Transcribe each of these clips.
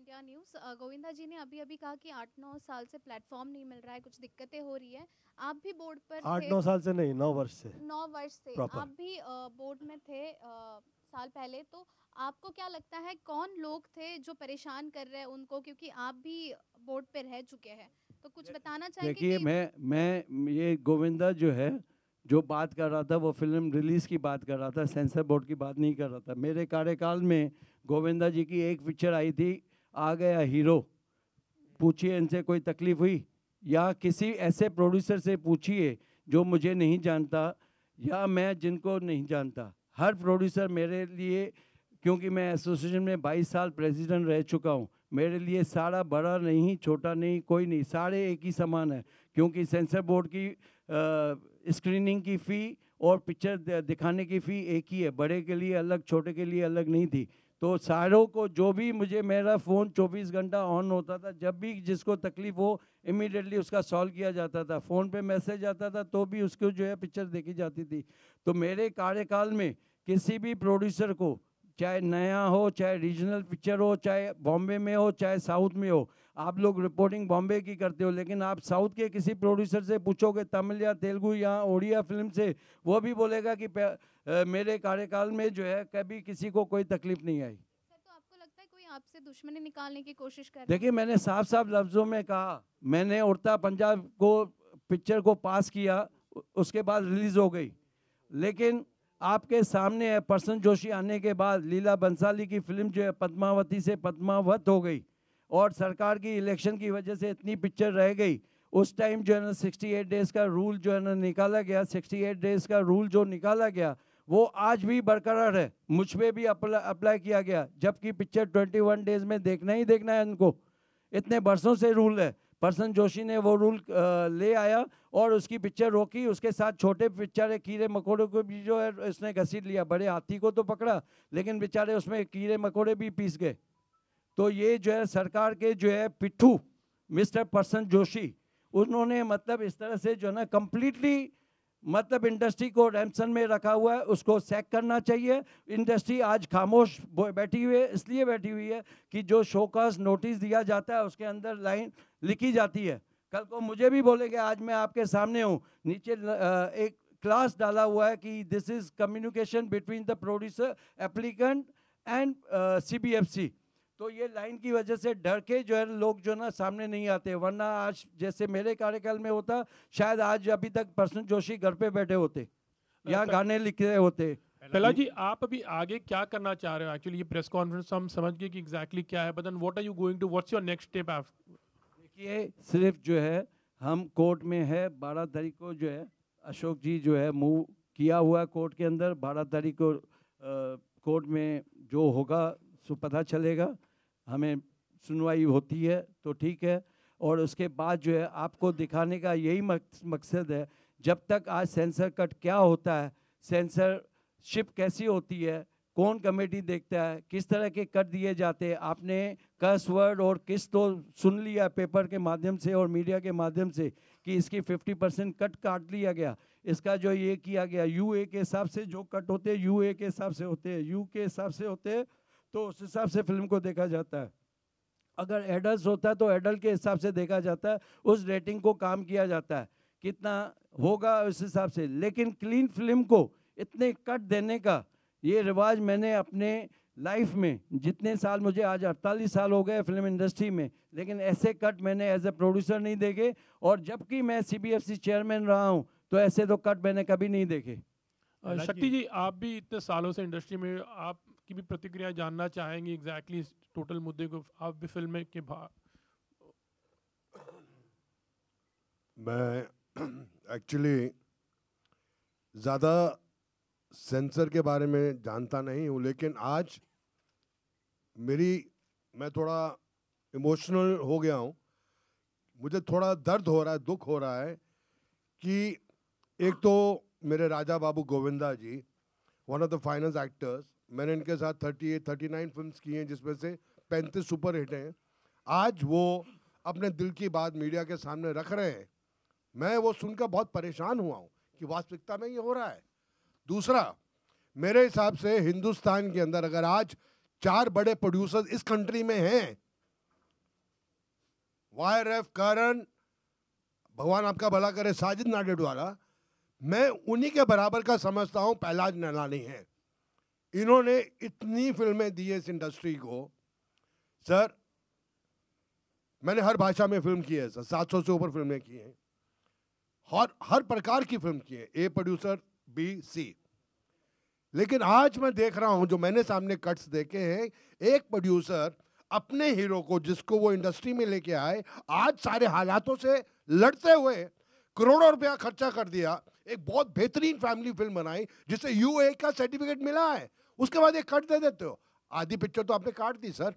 India news. Govinda जी ने अभी अभी कहा कि 8-9 साल से प्लेटफॉर्म नहीं मिल रहा है, कुछ दिक्कतें हो रही है। आप भी बोर्ड पर थे। 8-9 साल से नहीं, 9 वर्ष से 9 वर्ष से प्रॉपर। आप भी बोर्ड में थे साल पहले। तो आपको क्या लगता है कौन लोग थे जो परेशान कर रहे हैं उनको, क्योंकि आप भी बोर्ड पे रह चुके हैं, तो कुछ बताना चाहेंगे देखिए, कि मैं ये गोविंदा जो है, जो बात कर रहा था वो फिल्म रिलीज़ की बात कर रहा था, सेंसर बोर्ड की बात नहीं कर रहा था। मेरे कार्यकाल में गोविंदा जी की एक पिक्चर आई थी, आ गया हीरो। पूछिए इनसे कोई तकलीफ हुई, या किसी ऐसे प्रोड्यूसर से पूछिए जो मुझे नहीं जानता या मैं जिनको नहीं जानता। हर प्रोड्यूसर मेरे लिए, क्योंकि मैं एसोसिएशन में 22 साल प्रेसिडेंट रह चुका हूँ, मेरे लिए सारा बड़ा नहीं छोटा नहीं कोई नहीं, सारे एक ही समान है। क्योंकि सेंसर बोर्ड की स्क्रीनिंग की फ़ी और पिक्चर दिखाने की फ़ी एक ही है, बड़े के लिए अलग छोटे के लिए अलग नहीं थी। तो सारों को जो भी, मुझे मेरा फ़ोन 24 घंटा ऑन होता था, जब भी जिसको तकलीफ़ हो इमीडिएटली उसका सॉल्व किया जाता था। फ़ोन पे मैसेज आता था तो भी उसको जो है पिक्चर देखी जाती थी। तो मेरे कार्यकाल में किसी भी प्रोड्यूसर को, चाहे नया हो, चाहे रीजनल पिक्चर हो, चाहे बॉम्बे में हो, चाहे साउथ में हो, आप लोग रिपोर्टिंग बॉम्बे की करते हो, लेकिन आप साउथ के किसी प्रोड्यूसर से पूछोगे, तमिल या तेलुगु या ओडिया फिल्म से, वो भी बोलेगा कि मेरे कार्यकाल में जो है कभी किसी को कोई तकलीफ नहीं आई। सर, तो आपको लगता है कोई आपसे दुश्मनी निकालने की कोशिश कर रहा है? देखिए, मैंने साफ साफ लफ्ज़ों में कहा, मैंने उड़ता पंजाब को पिक्चर को पास किया, उसके बाद रिलीज़ हो गई, लेकिन आपके सामने है, प्रसन जोशी आने के बाद लीला बंसाली की फिल्म जो है पद्मावती से पद्मावत हो गई, और सरकार की इलेक्शन की वजह से इतनी पिक्चर रह गई। उस टाइम जो है ना 68 डेज़ का रूल जो है ना निकाला गया, 68 डेज़ का रूल जो निकाला गया वो आज भी बरकरार है, मुझ पर भी अप्लाई किया गया, जबकि पिक्चर 21 डेज़ में देखना ही देखना है इनको। इतने बरसों से रूल है। प्रसन जोशी ने वो रूल ले आया और उसकी पिक्चर रोकी, उसके साथ छोटे बेचारे कीड़े मकोड़े को भी जो है इसने घसीट लिया। बड़े हाथी को तो पकड़ा, लेकिन बेचारे उसमें कीड़े मकोड़े भी पीस गए। तो ये जो है सरकार के जो है पिट्ठू मिस्टर प्रसन जोशी, उन्होंने मतलब इस तरह से जो है ना कंप्लीटली मतलब इंडस्ट्री को रैमसन में रखा हुआ है, उसको सैक करना चाहिए। इंडस्ट्री आज खामोश बैठी हुई है, इसलिए बैठी हुई है कि जो शोकॉज नोटिस दिया जाता है उसके अंदर लाइन लिखी जाती है। कल को मुझे भी बोलेंगे, आज मैं आपके सामने हूँ, नीचे एक क्लास डाला हुआ है कि this is communication between the producer, applicant and CBFC। तो ये लाइन की वजह से डर के जो है लोग जो ना सामने नहीं आते, वरना आज जैसे मेरे कार्यकाल में होता, शायद आज अभी तक प्रसन जोशी घर पे बैठे होते या गाने लिख रहे होते। पहला जी, आप अभी आगे क्या करना चाह रहे हो? एक्चुअली ये प्रेस कॉन्फ्रेंस हम समझ गए कि एग्जैक्टली क्या है, but then what are you going to, what's your next step? देखिए, सिर्फ जो है हम कोर्ट में है, 12 तारीख को जो है अशोक जी जो है मूव किया हुआ है कोर्ट के अंदर। 12 तारीख को कोर्ट में जो होगा सो पता चलेगा, हमें सुनवाई होती है तो ठीक है। और उसके बाद जो है आपको दिखाने का यही मकसद है, जब तक आज सेंसर कट क्या होता है, सेंसरशिप कैसी होती है, कौन कमेटी देखता है, किस तरह के कट दिए जाते हैं। आपने कस वर्ड और किस तो सुन लिया पेपर के माध्यम से और मीडिया के माध्यम से कि इसकी 50% कट काट लिया गया। इसका जो ये किया गया यूए के हिसाब से, जो कट होते हैं यूए के हिसाब से होते हैं, यू के हिसाब से होते हैं, तो उस हिसाब से फिल्म को देखा जाता है। अगर एडल्ट होता है तो एडल्ट के हिसाब से देखा जाता है, उस रेटिंग को काम किया जाता है, कितना होगा उस हिसाब से। लेकिन क्लीन फिल्म को इतने कट देने का ये रिवाज मैंने अपने लाइफ में, जितने साल, मुझे आज 48 साल हो गए फिल्म इंडस्ट्री में, लेकिन ऐसे कट मैंने एज ए प्रोड्यूसर नहीं देखे। और जबकि मैं CBFC चेयरमैन रहा हूँ तो ऐसे तो कट मैंने कभी नहीं देखे। शक्ति जी, आप भी इतने सालों से इंडस्ट्री में, आपकी भी प्रतिक्रिया जानना चाहेंगे एग्जैक्टली टोटल मुद्दे को, आप भी फिल्म के मैं एक्चुअली ज़्यादा सेंसर के बारे में जानता नहीं हूँ, लेकिन आज मैं थोड़ा इमोशनल हो गया हूँ। मुझे थोड़ा दर्द हो रहा है, दुख हो रहा है कि एक तो मेरे राजा बाबू Govinda ji, one of the finest actors, मैंने इनके साथ 39 फिल्म्स की हैं, जिसमें से 35 सुपर हिट हैं। आज वो अपने दिल की बात मीडिया के सामने रख रहे हैं। मैं वो सुनकर बहुत परेशान हुआ हूँ कि वास्तविकता में ये हो रहा है। दूसरा, मेरे हिसाब से हिंदुस्तान के अंदर अगर आज 4 बड़े प्रोड्यूसर्स इस कंट्री में हैं YRF करण, भगवान आपका भला करे, साजिद नाडियाडवाला, मैं उन्हीं के बराबर का समझता हूं पहलाज नैलानी है। इन्होंने इतनी फिल्में दी है इस इंडस्ट्री को सर, मैंने हर भाषा में फिल्म की है सर, 700 से ऊपर फिल्में की हैं, हर प्रकार की फिल्म की है, ए प्रोड्यूसर बी सी। लेकिन आज मैं देख रहा हूं, जो मैंने सामने कट्स देखे हैं, एक प्रोड्यूसर अपने हीरो को, जिसको वो इंडस्ट्री में लेके आए, आज सारे हालातों से लड़ते हुए करोड़ों रुपया खर्चा कर दिया, एक बहुत बेहतरीन फैमिली फिल्म बनाई जिसे UA का सर्टिफिकेट मिला है, उसके बाद एक कट दे देते हो। आधी पिक्चर तो आपने काट दी सर,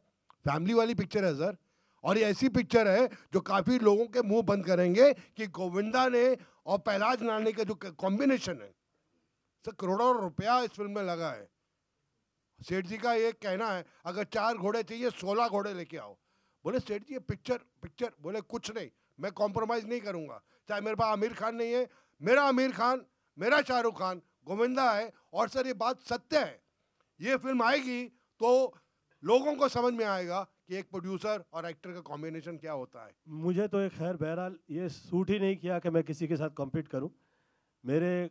फैमिली वाली पिक्चर है सर, और ये ऐसी पिक्चर है जो काफी लोगों के मुंह बंद करेंगे कि गोविंदा ने और पहलाज नानी का जो कॉम्बिनेशन है सर, करोड़ों रुपया इस फिल्म में लगा है। सेठ जी का ये कहना है, अगर 4 घोड़े चाहिए 16 घोड़े लेके आओ। बोले सेठ जी ये पिक्चर, बोले कुछ नहीं, मैं कॉम्प्रोमाइज नहीं करूंगा, चाहे मेरे पास आमिर खान नहीं है, मेरा आमिर खान, मेरा शाहरुख खान, गोविंदा है। और सर ये बात सत्य है, ये फिल्म आएगी तो लोगों को समझ में आएगा कि एक प्रोड्यूसर और एक्टर का कॉम्बिनेशन क्या होता है। मुझे तो एक खैर बहरहाल ये सूट ही नहीं किया कि मैं किसी के साथ कॉम्पीट करूं। मेरे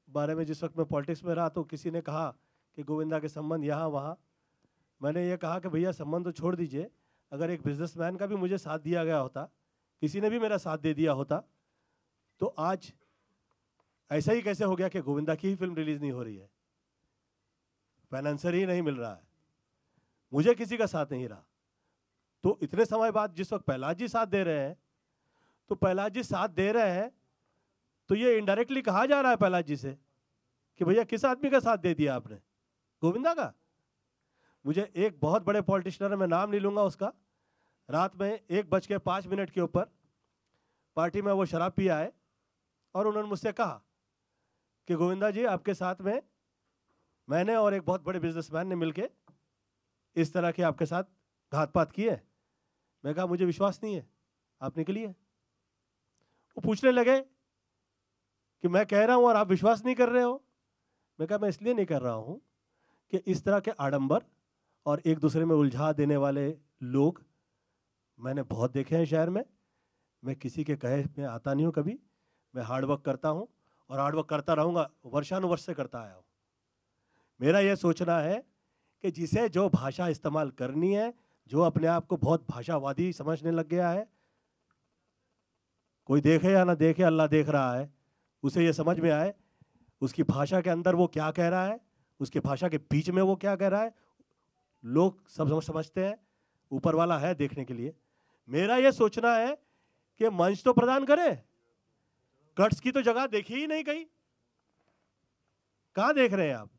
बारे में जिस वक्त मैं पॉलिटिक्स में रहा तो किसी ने कहा कि गोविंदा के संबंध यहाँ वहाँ, मैंने ये कहा कि भैया संबंध तो छोड़ दीजिए, अगर एक बिजनेसमैन का भी मुझे साथ दिया गया होता, किसी ने भी मेरा साथ दे दिया होता, तो आज ऐसा ही कैसे हो गया कि गोविंदा की ही फिल्म रिलीज नहीं हो रही है, फाइनेंसर ही नहीं मिल रहा है, मुझे किसी का साथ नहीं रहा। तो इतने समय बाद जिस वक्त पहलाज जी साथ दे रहे हैं, तो पहलाज जी साथ दे रहे हैं तो ये इनडायरेक्टली कहा जा रहा है पहलाज जी से कि भैया किस आदमी का साथ दे दिया आपने, गोविंदा का। मुझे एक बहुत बड़े पॉलिटिशियन, मैं नाम नहीं लूंगा उसका, रात में 1:05 के ऊपर पार्टी में वो शराब पी आए और उन्होंने मुझसे कहा कि गोविंदा जी आपके साथ में मैंने और एक बहुत बड़े बिजनेसमैन ने मिलके इस तरह के आपके साथ घात-पात किए। मैं कहा मुझे विश्वास नहीं है, आप निकलिए। वो पूछने लगे कि मैं कह रहा हूं और आप विश्वास नहीं कर रहे हो। मैं कहा मैं इसलिए नहीं कर रहा हूं कि इस तरह के आडंबर और एक दूसरे में उलझा देने वाले लोग मैंने बहुत देखे हैं शहर में। मैं किसी के कहे में आता नहीं हूं कभी, मैं हार्डवर्क करता हूं और हार्डवर्क करता रहूंगा, वर्षानुवर्ष से करता आया हूं। मेरा यह सोचना है कि जिसे जो भाषा इस्तेमाल करनी है, जो अपने आप को बहुत भाषावादी समझने लग गया है, कोई देखे या ना देखे अल्लाह देख रहा है, उसे ये समझ में आए उसकी भाषा के अंदर वो क्या कह रहा है, उसकी भाषा के बीच में वो क्या कह रहा है। लोग सब समझते हैं, ऊपर वाला है देखने के लिए। मेरा ये सोचना है कि मंच तो प्रदान करे, कट्स की तो जगह देखी ही नहीं कहीं। कहां देख रहे हैं आप?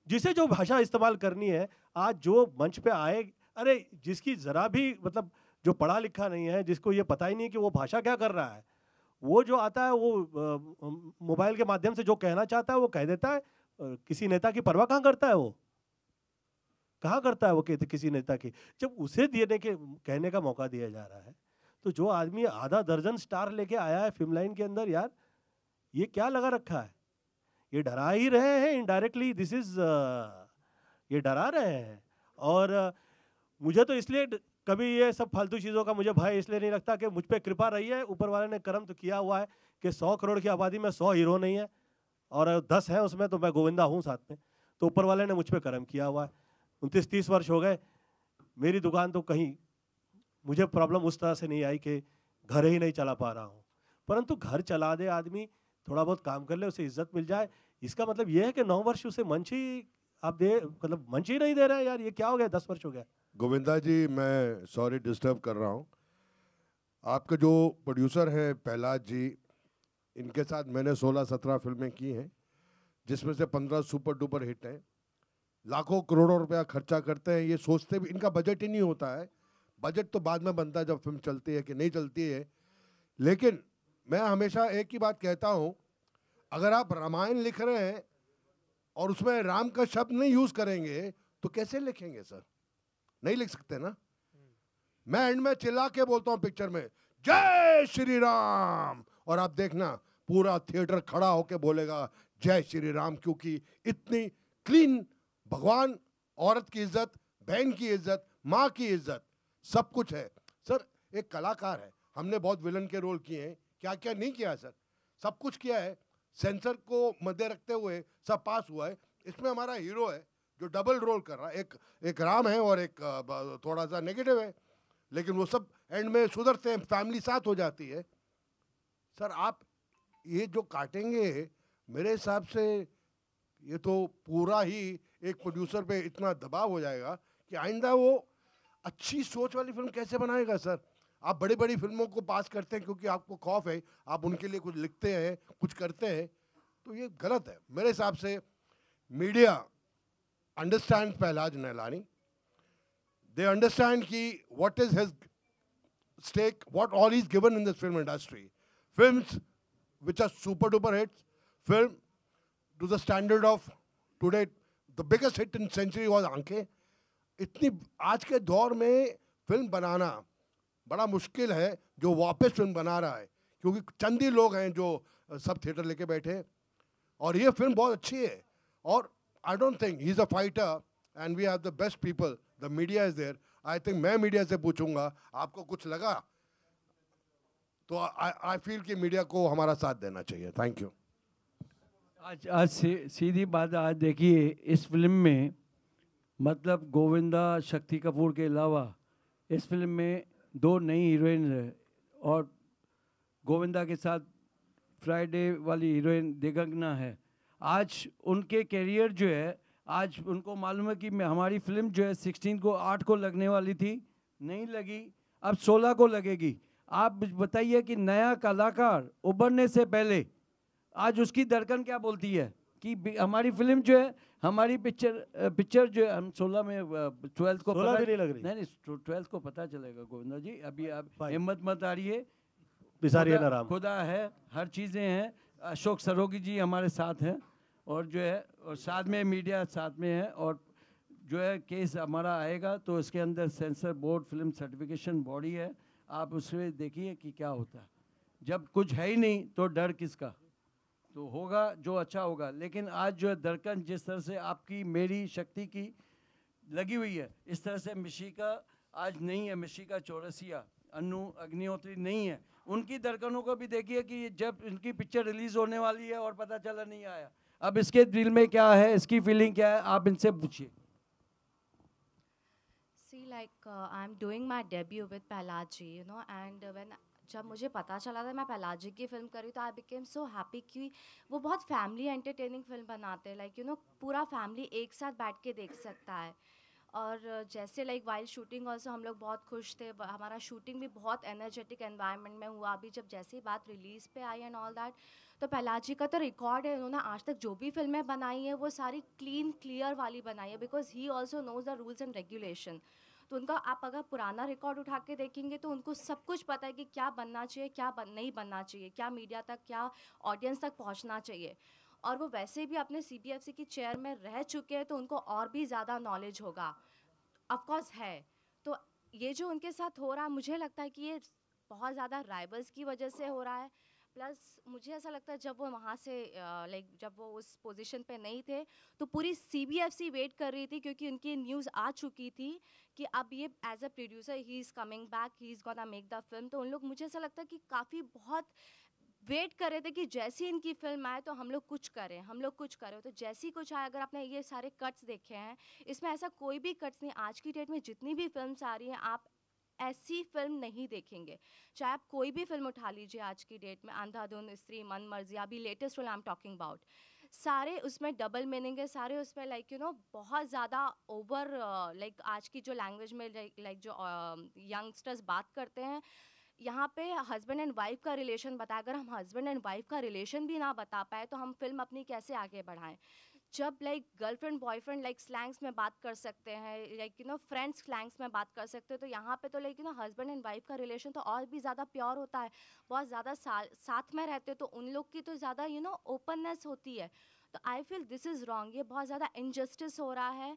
जिसे जो भाषा इस्तेमाल करनी है, आज जो मंच पे आए, अरे जिसकी जरा भी मतलब जो पढ़ा लिखा नहीं है, जिसको ये पता ही नहीं कि वो भाषा क्या कर रहा है, वो जो आता है वो मोबाइल के माध्यम से जो कहना चाहता है वो कह देता है। किसी नेता की परवाह कहाँ करता है वो, कहाँ करता है वो किसी नेता की, जब उसे देने के कहने का मौका दिया जा रहा है। तो जो आदमी आधा दर्जन स्टार लेके आया है फिल्म लाइन के अंदर, यार ये क्या लगा रखा है? ये डरा ही रहे हैं इनडायरेक्टली, दिस इज ये डरा रहे हैं। और मुझे तो इसलिए कभी ये सब फालतू चीज़ों का मुझे भय इसलिए नहीं लगता कि मुझ पे कृपा रही है, ऊपर वाले ने कर्म तो किया हुआ है कि 100 करोड़ की आबादी में 100 हीरो नहीं है और 10 हैं उसमें, तो मैं गोविंदा हूँ साथ में, तो ऊपर वाले ने मुझ पे कर्म किया हुआ है। 29-30 वर्ष हो गए, मेरी दुकान तो कहीं मुझे प्रॉब्लम उस तरह से नहीं आई कि घर ही नहीं चला पा रहा हूँ, परंतु घर चला दे आदमी, थोड़ा बहुत काम कर ले, उसे इज्जत मिल जाए। इसका मतलब ये है कि 9 वर्ष उसे मंच ही आप दे, मतलब मंच ही नहीं दे रहे हैं। यार ये क्या हो गया, 10 वर्ष हो गया। गोविंदा जी मैं सॉरी डिस्टर्ब कर रहा हूँ, आपके जो प्रोड्यूसर हैं पहलाज जी, इनके साथ मैंने 16-17 फिल्में की हैं, जिसमें से 15 सुपर डुपर हिट हैं। लाखों करोड़ों रुपया खर्चा करते हैं, ये सोचते भी इनका बजट ही नहीं होता है। बजट तो बाद में बनता है जब फिल्म चलती है कि नहीं चलती है। लेकिन मैं हमेशा एक ही बात कहता हूँ, अगर आप रामायण लिख रहे हैं और उसमें राम का शब्द नहीं यूज करेंगे तो कैसे लिखेंगे सर? नहीं लिख सकते ना। मैं एंड में चिल्ला के बोलता हूँ पिक्चर में जय श्री राम, और आप देखना पूरा थिएटर खड़ा होके बोलेगा जय श्री राम, क्योंकि इतनी क्लीन भगवान, औरत की इज्जत, बहन की इज्जत, माँ की इज्जत, सब कुछ है। सर एक कलाकार है, हमने बहुत विलन के रोल किए हैं, क्या क्या नहीं किया है सर, सब कुछ किया है, सेंसर को मध्य रखते हुए सब पास हुआ है। इसमें हमारा हीरो है जो डबल रोल कर रहा है, एक राम है और एक थोड़ा सा नेगेटिव है, लेकिन वो सब एंड में सुधरते हैं, फैमिली साथ हो जाती है। सर आप ये जो काटेंगे, मेरे हिसाब से ये तो पूरा ही एक प्रोड्यूसर पे इतना दबाव हो जाएगा कि आइंदा वो अच्छी सोच वाली फिल्म कैसे बनाएगा सर। आप बड़ी बड़ी फिल्मों को पास करते हैं क्योंकि आपको खौफ है, आप उनके लिए कुछ लिखते हैं, कुछ करते हैं, तो ये गलत है मेरे हिसाब से। Media understand Pahlaj Nihalani, they understand कि what is his stake, what all he's given in this film industry. Films which are super duper hits, film to the standard of today, the biggest hit in century was Aankhein. इतनी आज के दौर में film बनाना बड़ा मुश्किल है जो वापस फिल्म बना रहा है, क्योंकि चंद ही लोग हैं जो सब थिएटर लेके बैठे हैं, और ये फिल्म बहुत अच्छी है। और I don't think he is a fighter and we have the best people, the media is there. I think मैं मीडिया से पूछूंगा आपको कुछ लगा तो आई फील कि मीडिया को हमारा साथ देना चाहिए। Thank you. आज सीधी बात, आज देखिए इस फिल्म में मतलब गोविंदा शक्ति कपूर के अलावा इस फिल्म में 2 नई हीरोइन है, और गोविंदा के साथ फ्राइडे वाली हीरोइन दिगंगना है। आज उनके कैरियर जो है, आज उनको मालूम है कि हमारी फिल्म जो है 16 को 8 को लगने वाली थी, नहीं लगी, अब 16 को लगेगी। आप बताइए कि नया कलाकार उभरने से पहले आज उसकी धड़कन क्या बोलती है कि हमारी फिल्म जो है, हमारी पिक्चर जो है, हम 16 में 12th को 16 भी नहीं लग रही। नहीं 12th को पता चलेगा गोविंदा जी, अभी आप हिम्मत मत हारिए, खुदा है, हर चीज़ें हैं। अशोक सरोगी जी हमारे साथ हैं, और जो है और साथ में मीडिया साथ में है, और जो है केस हमारा आएगा तो इसके अंदर sensor board film certification body है, आप उसमें देखिए कि क्या होता है। जब कुछ है ही नहीं तो डर किसका, तो होगा जो अच्छा होगा। लेकिन आज जो है धड़कन जिस तरह से आपकी मेरी शक्ति की लगी हुई है, इस तरह से मिशिका आज नहीं है, मिशिका चौरसिया, अन्नू अग्निहोत्री नहीं है, उनकी धड़कनों को भी देखिए कि जब इनकी पिक्चर रिलीज होने वाली है और पता चला नहीं आया, अब इसके दिल में क्या है, इसकी फीलिंग क्या है, आप इनसे पूछिए। See, like I'm doing my debut with Pehlaji, you know, and when जब मुझे पता चला था मैं पहलाजी की फिल्म कर रही, तो आई बिकेम सो हैप्पी कि वो बहुत फैमिली एंटरटेनिंग फिल्म बनाते हैं, लाइक यू नो पूरा फैमिली एक साथ बैठ के देख सकता है। और जैसे लाइक वाइल शूटिंग ऑल्सो हम लोग बहुत खुश थे, हमारा शूटिंग भी बहुत एनर्जेटिक एनवायरनमेंट में हुआ। अभी जब जैसे ही बात रिलीज़ पे आई एंड ऑल दैट, तो पहलाजी का तो रिकॉर्ड है, उन्होंने आज तक जो भी फिल्में बनाई हैं वो सारी क्लीन क्लियर वाली बनाई है, because he also knows the rules and regulation. तो उनका आप अगर पुराना रिकॉर्ड उठा के देखेंगे तो उनको सब कुछ पता है कि क्या बनना चाहिए, क्या नहीं बनना चाहिए, क्या मीडिया तक, क्या ऑडियंस तक पहुंचना चाहिए। और वो वैसे भी अपने CBFC की चेयर में रह चुके हैं, तो उनको और भी ज़्यादा नॉलेज होगा, ऑफकोर्स है। तो ये जो उनके साथ हो रहा है, मुझे लगता है कि ये बहुत ज़्यादा राइवल्स की वजह से हो रहा है। प्लस मुझे ऐसा लगता है जब वो वहाँ से लाइक जब वो उस पोजीशन पे नहीं थे तो पूरी CBFC वेट कर रही थी, क्योंकि उनकी न्यूज़ आ चुकी थी कि अब ये as a producer he is coming back, he is gonna make the film. तो उन लोग, मुझे ऐसा लगता है कि काफ़ी बहुत वेट कर रहे थे कि जैसी इनकी फिल्म आए तो हम लोग कुछ करें, हम लोग कुछ करें। तो जैसी ही कुछ आए, अगर आपने ये सारे कट्स देखे हैं, इसमें ऐसा कोई भी कट्स नहीं। आज की डेट में जितनी भी फिल्म्स आ रही हैं, आप ऐसी फिल्म नहीं देखेंगे। चाहे आप कोई भी फिल्म उठा लीजिए आज की डेट में, अंधाधुन, स्त्री, मन मर्जी, अभी latest role I am talking about, सारे उसमें डबल मीनिंग है, सारे उसमें लाइक यू नो बहुत ज़्यादा ओवर लाइक आज की जो लैंग्वेज में लाइक जो यंगस्टर्स बात करते हैं, यहाँ पे हस्बैंड एंड वाइफ का रिलेशन बताया। अगर हम हस्बैंड एंड वाइफ का रिलेशन भी ना बता पाए तो हम फिल्म अपनी कैसे आगे बढ़ाएं। जब like girlfriend boyfriend like slangs में बात कर सकते हैं, like you know friends slangs में बात कर सकते हैं, तो यहाँ पे तो like you know husband and wife का रिलेशन तो और भी ज़्यादा प्योर होता है, बहुत ज़्यादा साथ में रहते हैं, तो उन लोग की तो ज़्यादा यू नो ओपननेस होती है। तो I feel this is wrong, ये बहुत ज़्यादा इनजस्टिस हो रहा है।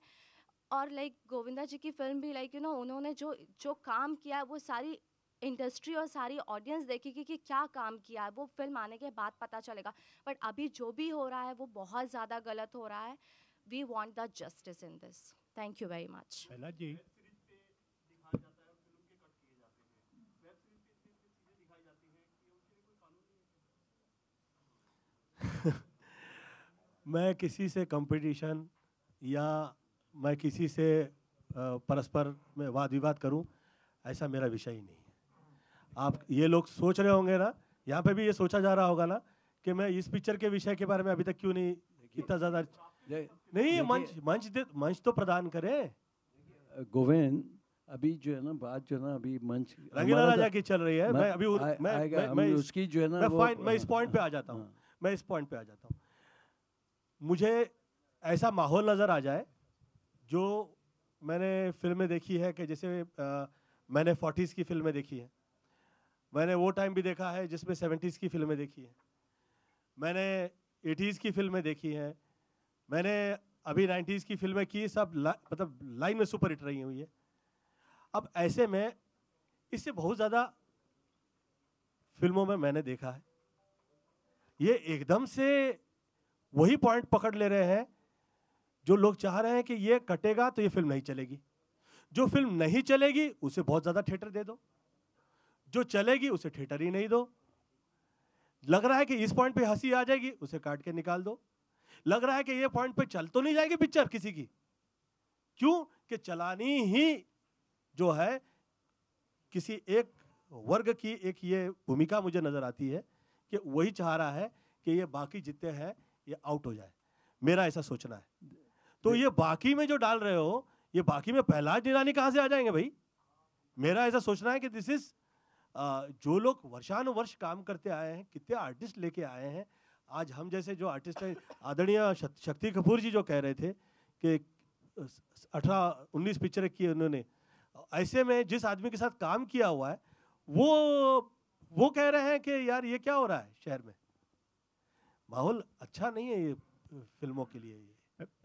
और लाइक गोविंदा जी की फिल्म भी लाइक यू नो उन्होंने जो काम किया है वो सारी इंडस्ट्री और सारी ऑडियंस देखेगी कि क्या काम किया है, वो फिल्म आने के बाद पता चलेगा। बट अभी जो भी हो रहा है वो बहुत ज़्यादा गलत हो रहा है। We want the justice in this. Thank you very much. पहला जी मैं किसी से कंपटीशन या मैं किसी से परस्पर में वाद विवाद करूं, ऐसा मेरा विषय ही नहीं है। आप ये लोग सोच रहे होंगे ना, यहाँ पे भी ये सोचा जा रहा होगा ना कि मैं इस पिक्चर के विषय के बारे में अभी तक क्यों नहीं इतना ज़्यादा नहीं, मंच तो प्रदान करें। गोविंद, अभी जो है ना बात जो है ना अभी मंच रंगीला राजा की चल रही है। मैं उसकी जो है ना मैं इस पॉइंट पे आ जाता हूँ। मुझे ऐसा माहौल नज़र आ जाए जो मैंने फिल्में देखी है कि जैसे मैंने 40s की फिल्में देखी हैं, मैंने वो टाइम भी देखा है जिसमें 70s की फिल्में देखी हैं, मैंने 80s की फिल्में देखी हैं, मैंने अभी 90s की फिल्में की, सब मतलब लाइन में सुपर हिट रही हुई है। अब ऐसे में इससे बहुत ज़्यादा फिल्मों में मैंने देखा है, ये एकदम से वही पॉइंट पकड़ ले रहे हैं जो लोग चाह रहे हैं कि ये कटेगा तो ये फिल्म नहीं चलेगी, जो फिल्म नहीं चलेगी उसे बहुत ज़्यादा थिएटर दे दो, जो चलेगी उसे थिएटर ही नहीं दो। लग रहा है कि इस पॉइंट पे हंसी आ जाएगी, उसे काट के निकाल दो। लग रहा है कि ये पॉइंट पे चल तो नहीं जाएगी पिक्चर किसी की, क्यों कि चलानी ही जो है किसी एक वर्ग की एक ये भूमिका मुझे नजर आती है कि वही चाह रहा है कि ये बाकी जितने हैं ये आउट हो जाए, मेरा ऐसा सोचना है। तो ये बाकी में जो डाल रहे हो, ये बाकी में प्रहलाद निरानी कहां से आ जाएंगे भाई? मेरा ऐसा सोचना है कि दिस इज जो लोग वर्षानुवर्ष काम करते आए हैं, कितने आर्टिस्ट लेके आए हैं, आज हम जैसे जो आर्टिस्ट हैं, आदरणीय शक्ति कपूर जी जो कह रहे थे कि 18-19 पिक्चरें की उन्होंने, ऐसे में जिस आदमी के साथ काम किया हुआ है वो कह रहे हैं कि यार ये क्या हो रहा है शहर में, माहौल अच्छा नहीं है ये फिल्मों के लिए।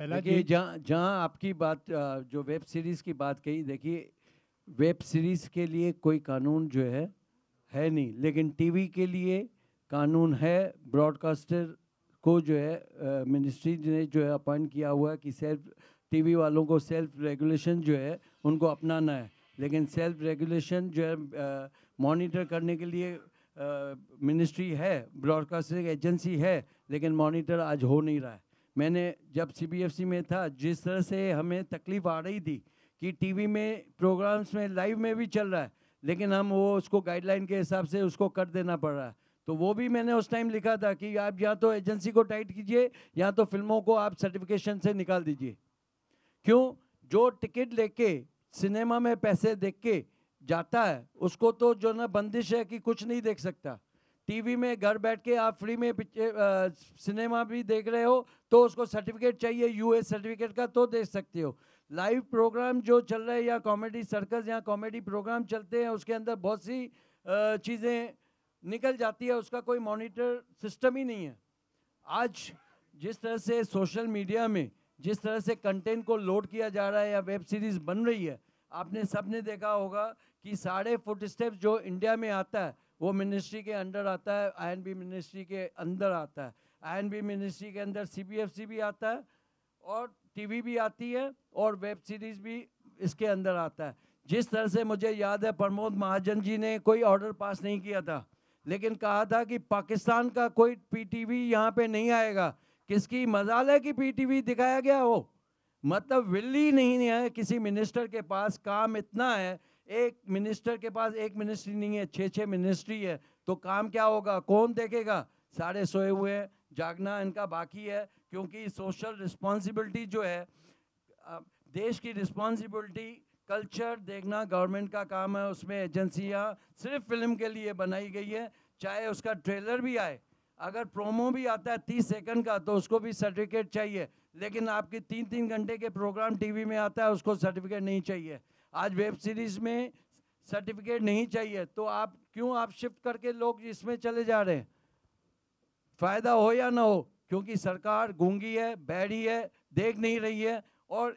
देखिए जहाँ आपकी बात जो वेब सीरीज़ की बात कही, देखिए वेब सीरीज़ के लिए कोई कानून जो है नहीं, लेकिन टीवी के लिए कानून है। ब्रॉडकास्टर को जो है मिनिस्ट्री ने जो है अपॉइंट किया हुआ है कि सेल्फ टीवी वालों को सेल्फ रेगुलेशन जो है उनको अपनाना है, लेकिन सेल्फ रेगुलेशन जो है मॉनिटर करने के लिए मिनिस्ट्री है, ब्रॉडकास्टिंग एजेंसी है, लेकिन मॉनिटर आज हो नहीं रहा है। मैंने जब CBFC में था, जिस तरह से हमें तकलीफ आ रही थी कि टीवी में प्रोग्राम्स में लाइव में भी चल रहा है, लेकिन हम वो उसको गाइडलाइन के हिसाब से उसको कर देना पड़ रहा है। तो वो भी मैंने उस टाइम लिखा था कि आप या तो एजेंसी को टाइट कीजिए या तो फिल्मों को आप सर्टिफिकेशन से निकाल दीजिए। क्यों? जो टिकट लेके सिनेमा में पैसे देख के जाता है उसको तो जो ना बंदिश है कि कुछ नहीं देख सकता। टीवी में घर बैठ के आप फ्री में सिनेमा भी देख रहे हो तो उसको सर्टिफिकेट चाहिए, US सर्टिफिकेट का, तो देख सकते हो। लाइव प्रोग्राम जो चल रहे हैं या कॉमेडी सर्कस या कॉमेडी प्रोग्राम चलते हैं, उसके अंदर बहुत सी चीज़ें निकल जाती है, उसका कोई मॉनिटर सिस्टम ही नहीं है। आज जिस तरह से सोशल मीडिया में जिस तरह से कंटेंट को लोड किया जा रहा है या वेब सीरीज़ बन रही है, आपने सबने देखा होगा कि सारे फुटस्टेप्स जो इंडिया में आता है वो मिनिस्ट्री के अंडर आता है, INB मिनिस्ट्री के अंदर आता है। INB मिनिस्ट्री के अंदर CBFC भी आता है और टीवी भी आती है और वेब सीरीज़ भी इसके अंदर आता है। जिस तरह से मुझे याद है प्रमोद महाजन जी ने कोई ऑर्डर पास नहीं किया था, लेकिन कहा था कि पाकिस्तान का कोई PTV यहाँ पे नहीं आएगा। किसकी मजाल है कि PTV दिखाया गया हो? मतलब विल्ली नहीं है किसी मिनिस्टर के पास, काम इतना है। एक मिनिस्टर के पास एक मिनिस्ट्री नहीं है, 6 मिनिस्ट्री है, तो काम क्या होगा? कौन देखेगा? सारे सोए हुए हैं, जागना इनका बाकी है। क्योंकि सोशल रिस्पॉन्सिबिलिटी जो है, देश की रिस्पॉन्सिबिलिटी, कल्चर देखना गवर्नमेंट का काम है। उसमें एजेंसियां सिर्फ फिल्म के लिए बनाई गई है, चाहे उसका ट्रेलर भी आए, अगर प्रोमो भी आता है 30 सेकंड का तो उसको भी सर्टिफिकेट चाहिए, लेकिन आपकी 3-3 घंटे के प्रोग्राम टीवी में आता है उसको सर्टिफिकेट नहीं चाहिए। आज वेब सीरीज़ में सर्टिफिकेट नहीं चाहिए, तो आप क्यों आप शिफ्ट करके लोग इसमें चले जा रहे हैं? फ़ायदा हो या ना हो, क्योंकि सरकार गूंगी है, बहरी है, देख नहीं रही है और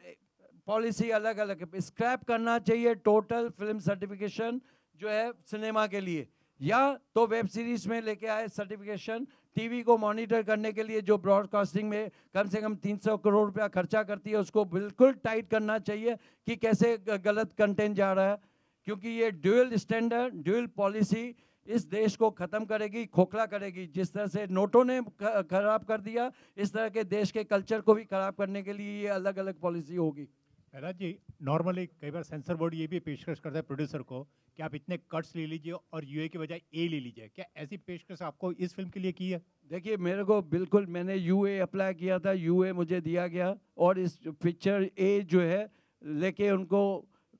पॉलिसी अलग अलग है। स्क्रैप करना चाहिए टोटल फिल्म सर्टिफिकेशन जो है सिनेमा के लिए, या तो वेब सीरीज़ में लेके आए सर्टिफिकेशन। टीवी को मॉनिटर करने के लिए जो ब्रॉडकास्टिंग में कम से कम 300 करोड़ रुपया खर्चा करती है, उसको बिल्कुल टाइट करना चाहिए कि कैसे गलत कंटेंट जा रहा है। क्योंकि ये ड्यूअल स्टैंडर्ड, ड्यूअल पॉलिसी इस देश को ख़त्म करेगी, खोखला करेगी। जिस तरह से नोटों ने खराब कर दिया, इस तरह के देश के कल्चर को भी खराब करने के लिए ये अलग अलग पॉलिसी होगी। प्रहलाद जी, नॉर्मली कई बार सेंसर बोर्ड ये भी पेशकश करता है प्रोड्यूसर को कि आप इतने कट्स ले लीजिए और यूए की बजाय ए ले लीजिए। क्या ऐसी पेशकश आपको इस फिल्म के लिए की है? देखिए, मेरे को बिल्कुल, मैंने यूए अप्लाई किया था, यूए मुझे दिया गया, और इस पिक्चर ए जो है लेके उनको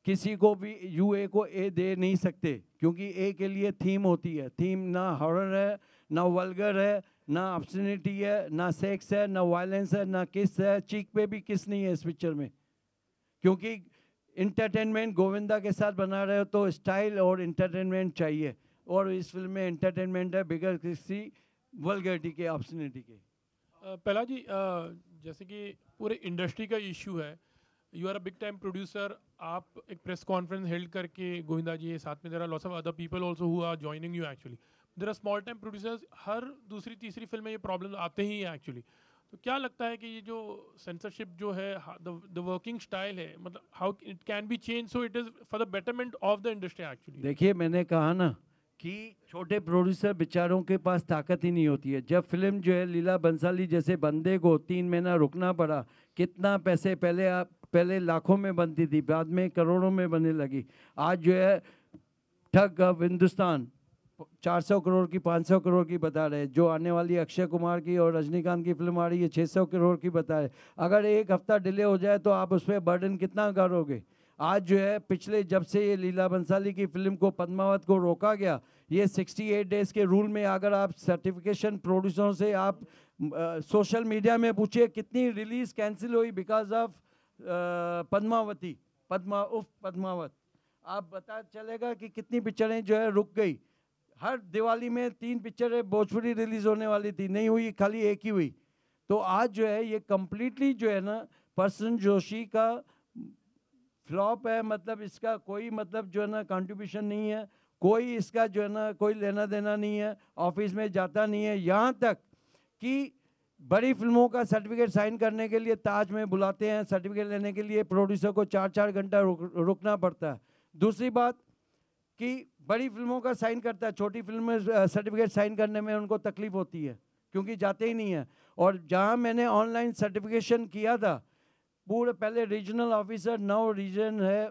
किसी को भी यूए को ए दे नहीं सकते, क्योंकि ए के लिए थीम होती है। थीम ना हॉरर है, ना वल्गर है, ना ऑब्स्टिनिटी है, ना सेक्स है, ना वायलेंस है, ना किस है। चीक पे भी किस नहीं है इस पिक्चर में, क्योंकि इंटरटेनमेंट गोविंदा के साथ बना रहे हो तो स्टाइल और इंटरटेनमेंट चाहिए, और इस फिल्म में इंटरटेनमेंट है बिगर किसी वल्गरिटी के, ऑब्स्टिनिटी के। पहला जी, जैसे कि पूरे इंडस्ट्री का इशू है, you are a big time producer, आप एक प्रेस कॉन्फ्रेंस हेल्ड करके गोविंदा जी साथ में, there are lots of other people also who are joining you actually, there are small time producers, हर दूसरी तीसरी फिल्म में ये प्रॉब्लम आते ही हैं एक्चुअली। तो क्या लगता है कि ये जो सेंसरशिप जो है, द वर्किंग स्टाइल है, मतलब how it can be change so it is for the betterment of the industry actually? देखिए, मैंने कहा ना कि छोटे प्रोड्यूसर बेचारों के पास ताकत ही नहीं होती है। जब फिल्म जो है लीला बंसाली जैसे बंदे को 3 महीना रुकना पड़ा, कितना पैसे पहले लाखों में बनती थी, बाद में करोड़ों में बनने लगी। आज जो है ठग ऑफ हिंदुस्तान 400 करोड़ की, 500 करोड़ की बता रहे हैं। जो आने वाली अक्षय कुमार की और रजनीकांत की फिल्म आ रही है 600 करोड़ की बता रहे। अगर एक हफ्ता डिले हो जाए तो आप उस पर बर्डन कितना करोगे? आज जो है पिछले जब से ये लीला बंसाली की फिल्म को, पद्मावत को रोका गया, ये 68 डेज के रूल में अगर आप सर्टिफिकेशन प्रोड्यूसरों से आप सोशल मीडिया में पूछिए कितनी रिलीज कैंसिल हुई बिकॉज ऑफ पद्मावत, आप पता चलेगा कि कितनी पिक्चरें जो है रुक गई। हर दिवाली में 3 पिक्चरें भोजपुरी रिलीज होने वाली थी, नहीं हुई, खाली एक ही हुई। तो आज जो है ये कम्प्लीटली जो है ना प्रसन जोशी का फ्लॉप है, मतलब इसका कोई मतलब जो है ना कंट्रीब्यूशन नहीं है, कोई इसका जो है ना कोई लेना देना नहीं है, ऑफिस में जाता नहीं है। यहाँ तक कि बड़ी फिल्मों का सर्टिफिकेट साइन करने के लिए ताज में बुलाते हैं, सर्टिफिकेट लेने के लिए प्रोड्यूसर को 4-4 घंटा रुकना पड़ता है। दूसरी बात कि बड़ी फिल्मों का साइन करता है, छोटी फिल्म में सर्टिफिकेट साइन करने में उनको तकलीफ होती है क्योंकि जाते ही नहीं है। और जहाँ मैंने ऑनलाइन सर्टिफिकेशन किया था, पूरे पहले रीजनल ऑफिसर 9 रीजन है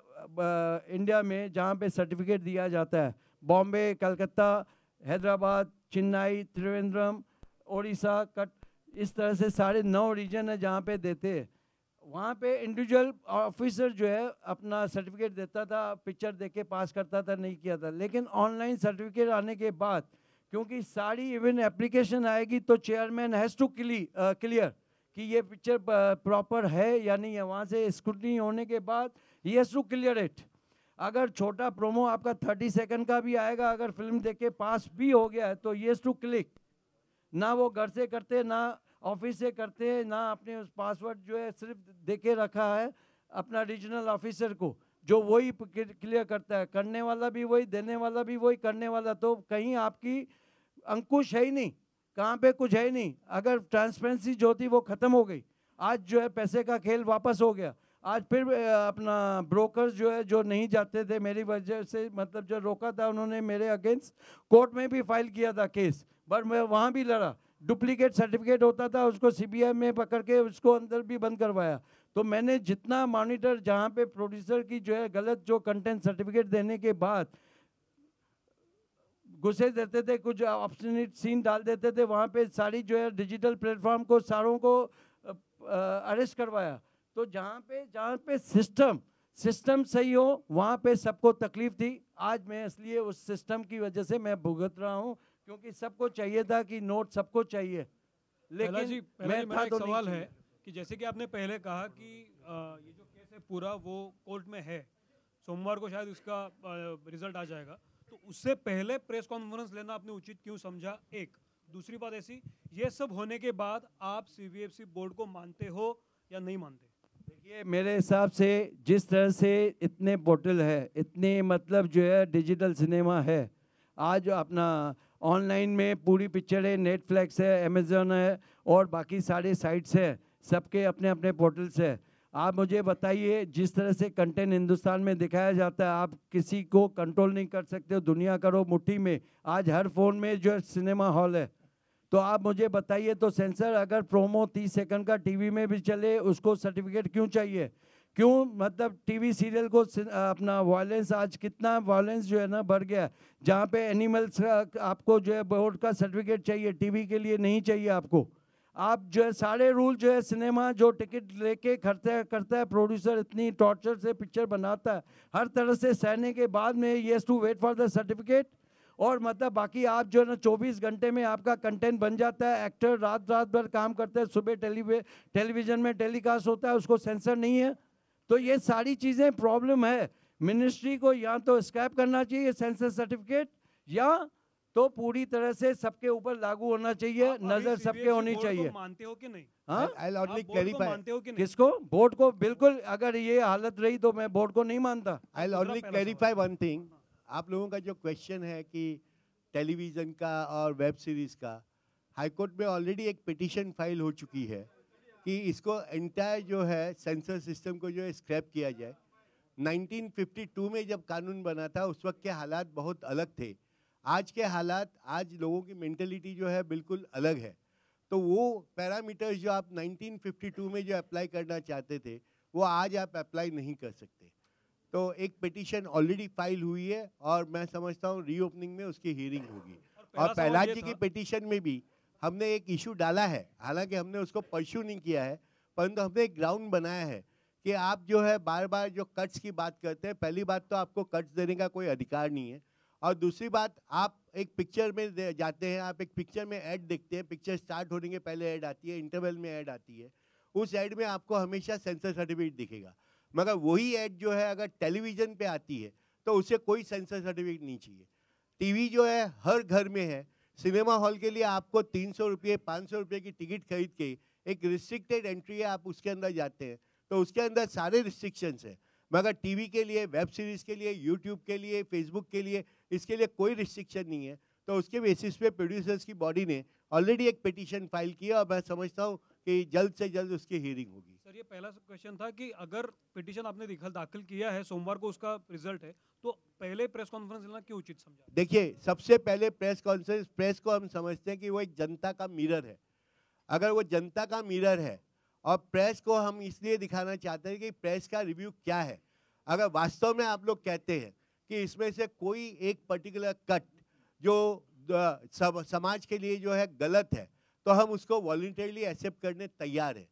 इंडिया में जहाँ पे सर्टिफिकेट दिया जाता है, बॉम्बे, कलकत्ता, हैदराबाद, चेन्नई, त्रिवेंद्रम, उड़ीसा, इस तरह से सारे 9 रीजन है जहाँ पे देते हैं। वहाँ पे इंडिविजुअल ऑफिसर जो है अपना सर्टिफिकेट देता था, पिक्चर देख के पास करता था, नहीं किया था। लेकिन ऑनलाइन सर्टिफिकेट आने के बाद, क्योंकि सारी इवन एप्लीकेशन आएगी तो चेयरमैन हैज़ टू क्लियर कि ये पिक्चर प्रॉपर है या नहीं है। वहाँ से स्क्रूटनी होने के बाद he has to clear it. अगर छोटा प्रोमो आपका 30 सेकंड का भी आएगा, अगर फिल्म देख के पास भी हो गया है तो ही हैज़ टू क्लिक। ना वो घर से करते, ना ऑफिस से करते हैं, ना अपने उस पासवर्ड जो है सिर्फ दे के रखा है अपना रीजनल ऑफिसर को, जो वही क्लियर करता है। करने वाला भी वही, देने वाला भी वही, करने वाला। तो कहीं आपकी अंकुश है ही नहीं, कहाँ पे कुछ है ही नहीं। अगर ट्रांसपेरेंसी जो थी वो ख़त्म हो गई। आज जो है पैसे का खेल वापस हो गया। आज फिर अपना ब्रोकर्स जो है, जो नहीं जाते थे मेरी वजह से, मतलब जो रोका था उन्होंने मेरे अगेंस्ट, कोर्ट में भी फाइल किया था केस, पर मैं वहाँ भी लड़ा। डुप्लीकेट सर्टिफिकेट होता था, उसको सीबीआई में पकड़ के उसको अंदर भी बंद करवाया। तो मैंने जितना मॉनिटर, जहाँ पे प्रोड्यूसर की जो है गलत जो कंटेंट सर्टिफिकेट देने के बाद घुसे देते थे, कुछ ऑब्स्टिनेट सीन डाल देते थे, वहाँ पे सारी जो है डिजिटल प्लेटफॉर्म को सारों को अरेस्ट करवाया। तो जहाँ पे सिस्टम सही हो वहाँ पे सबको तकलीफ थी। आज मैं इसलिए उस सिस्टम की वजह से मैं भुगत रहा हूँ, क्योंकि सबको चाहिए था कि नोट सबको चाहिए, लेकिन मेरा एक सवाल है कि जैसे कि आपने पहले कहा कि ये जो केस है पूरा वो कोर्ट में है, सोमवार को शायद उसका रिजल्ट आ जाएगा, तो उससे पहले प्रेस कॉन्फ्रेंस लेना आपने उचित क्यों समझा? एक दूसरी बात ऐसी, ये सब होने के बाद आप सीबीएफसी बोर्ड को मानते हो या नहीं मानते? देखिए, मेरे हिसाब से जिस तरह से इतने पोर्टल है, इतने मतलब जो है डिजिटल सिनेमा है, आज अपना ऑनलाइन में पूरी पिक्चरें, नेटफ्लिक्स है, अमेज़न है और बाकी सारे साइट्स है, सबके अपने अपने पोर्टल्स है। आप मुझे बताइए, जिस तरह से कंटेंट हिंदुस्तान में दिखाया जाता है, आप किसी को कंट्रोल नहीं कर सकते हो। दुनिया करो मुट्ठी में, आज हर फ़ोन में जो है सिनेमा हॉल है। तो आप मुझे बताइए, तो सेंसर अगर प्रोमो 30 सेकंड का टीवी में भी चले, उसको सर्टिफिकेट क्यों चाहिए? क्यों मतलब टीवी सीरियल को अपना वायलेंस, आज कितना वायलेंस जो है ना बढ़ गया, जहाँ पे एनिमल्स आपको जो है बोर्ड का सर्टिफिकेट चाहिए, टीवी के लिए नहीं चाहिए आपको। आप जो है सारे रूल जो है, सिनेमा जो टिकट लेके करता है प्रोड्यूसर, इतनी टॉर्चर से पिक्चर बनाता है, हर तरह से सहने के बाद में he has to wait for the certificate. और मतलब बाकी आप जो है ना 24 घंटे में आपका कंटेंट बन जाता है, एक्टर रात भर काम करते हैं, सुबह टेलीविजन में टेलीकास्ट होता है, उसको सेंसर नहीं है। तो ये सारी चीज़ें प्रॉब्लम है। मिनिस्ट्री को या तो स्क्रैप करना चाहिए सेंसर सर्टिफिकेट, या तो पूरी तरह से सबके ऊपर लागू होना चाहिए, नजर सबके होनी चाहिए। मानते हो कि नहीं? हाँ, मानते हो कि नहीं? किसको? बोर्ड को? बिल्कुल, अगर ये हालत रही तो मैं बोर्ड को नहीं मानता। I'll only clarify one thing. आप लोगों का जो क्वेश्चन है कि टेलीविज़न का और वेब सीरीज़ का, हाई कोर्ट में ऑलरेडी एक पिटीशन फाइल हो चुकी है कि इसको एंटायर जो है सेंसर सिस्टम को जो है स्क्रैप किया जाए। 1952 में जब कानून बना था उस वक्त के हालात बहुत अलग थे। आज के हालात, आज लोगों की मेंटलिटी जो है बिल्कुल अलग है। तो वो पैरामीटर्स जो आप 1952 में जो अप्लाई करना चाहते थे, वो आज आप अप्लाई नहीं कर सकते। तो एक पिटीशन ऑलरेडी फाइल हुई है और मैं समझता हूँ रीओपनिंग में उसकी हियरिंग होगी। और पहलाज जी की पिटीशन में भी हमने एक इशू डाला है, हालांकि हमने उसको परस्यू नहीं किया है, परंतु हमने एक ग्राउंड बनाया है कि आप जो है बार बार जो कट्स की बात करते हैं, पहली बात तो आपको कट्स देने का कोई अधिकार नहीं है, और दूसरी बात आप एक पिक्चर में जाते हैं, आप एक पिक्चर में ऐड देखते हैं, पिक्चर स्टार्ट होने के पहले ऐड आती है, इंटरवल में ऐड आती है, उस ऐड में आपको हमेशा सेंसर सर्टिफिकेट दिखेगा। मगर वही ऐड जो है अगर टेलीविज़न पे आती है तो उसे कोई सेंसर सर्टिफिकेट नहीं चाहिए। टीवी जो है हर घर में है। सिनेमा हॉल के लिए आपको 300 रुपये 500 रुपये की टिकट खरीद के, एक रिस्ट्रिक्टेड एंट्री है, आप उसके अंदर जाते हैं तो उसके अंदर सारे रिस्ट्रिक्शंस हैं। मगर टीवी के लिए, वेब सीरीज़ के लिए, यूट्यूब के लिए, फेसबुक के लिए, इसके लिए कोई रिस्ट्रिक्शन नहीं है। तो उसके बेसिस पे प्रोड्यूसर्स की बॉडी ने ऑलरेडी एक पिटीशन फाइल किया और मैं समझता हूँ कि जल्द से जल्द उसकी हियरिंग होगी। सर, ये पहला क्वेश्चन था कि अगर पिटीशन आपने दाखिल किया है, सोमवार को उसका रिजल्ट है, तो पहले प्रेस कॉन्फ्रेंस लेना क्यों उचित समझा? देखिए, सबसे पहले प्रेस कॉन्फ्रेंस, प्रेस को हम समझते हैं कि वो एक जनता का मिरर है। अगर वो जनता का मिरर है और प्रेस को हम इसलिए दिखाना चाहते हैं कि प्रेस का रिव्यू क्या है। अगर वास्तव में आप लोग कहते हैं कि इसमें से कोई एक पर्टिकुलर कट जो समाज के लिए जो है गलत है, तो हम उसको वॉलंटरीली एक्सेप्ट करने तैयार हैं।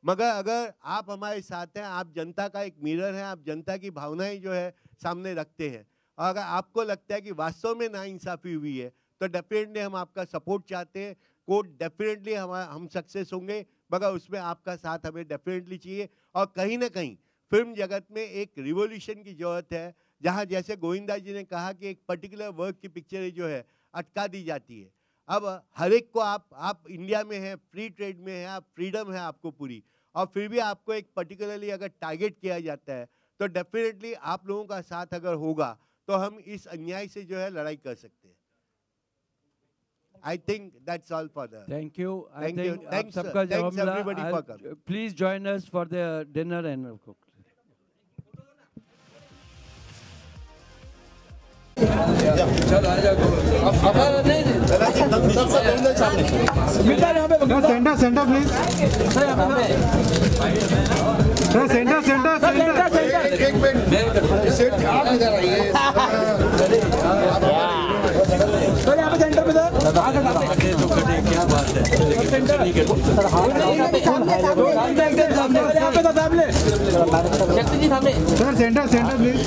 मगर अगर आप हमारे साथ हैं, आप जनता का एक मिरर हैं, आप जनता की भावनाएं जो है सामने रखते हैं, और अगर आपको लगता है कि वास्तव में नाइंसाफ़ी हुई है, तो डेफिनेटली हम आपका सपोर्ट चाहते हैं। कोर्ट डेफिनेटली हम सक्सेस होंगे, मगर उसमें आपका साथ हमें डेफिनेटली चाहिए। और कहीं ना कहीं फिल्म जगत में एक रिवोल्यूशन की ज़रूरत है, जहाँ जैसे गोविंदा जी ने कहा कि एक पर्टिकुलर वर्क की पिक्चरें जो है अटका दी जाती है। अब हर एक को आप इंडिया में हैं, फ्री ट्रेड में हैं, आप फ्रीडम है आपको पूरी, और फिर भी आपको एक पर्टिकुलरली अगर टारगेट किया जाता है तो डेफिनेटली आप लोगों का साथ अगर होगा तो हम इस अन्याय से जो है लड़ाई कर सकते हैं। I think that's all for the. Thank you. Thank you. Thanks, सबका जवाब thanks everybody मिला। for coming. Please join us for the dinner and centre please centre एक मिनट सिर्फ आप इधर आइए। यहाँ पे सेंटर में क्या बात है? Sir centre please.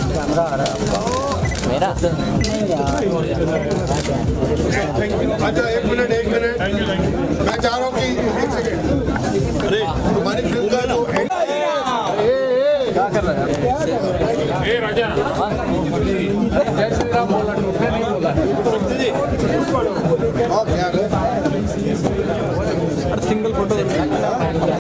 मेरा अच्छा एक मिनट मैं चाह रहा हूँ कि एक सेकंड, अरे तुम्हारी फिल्म का जो क्या कर रहा है राजा? जय श्री राम बोला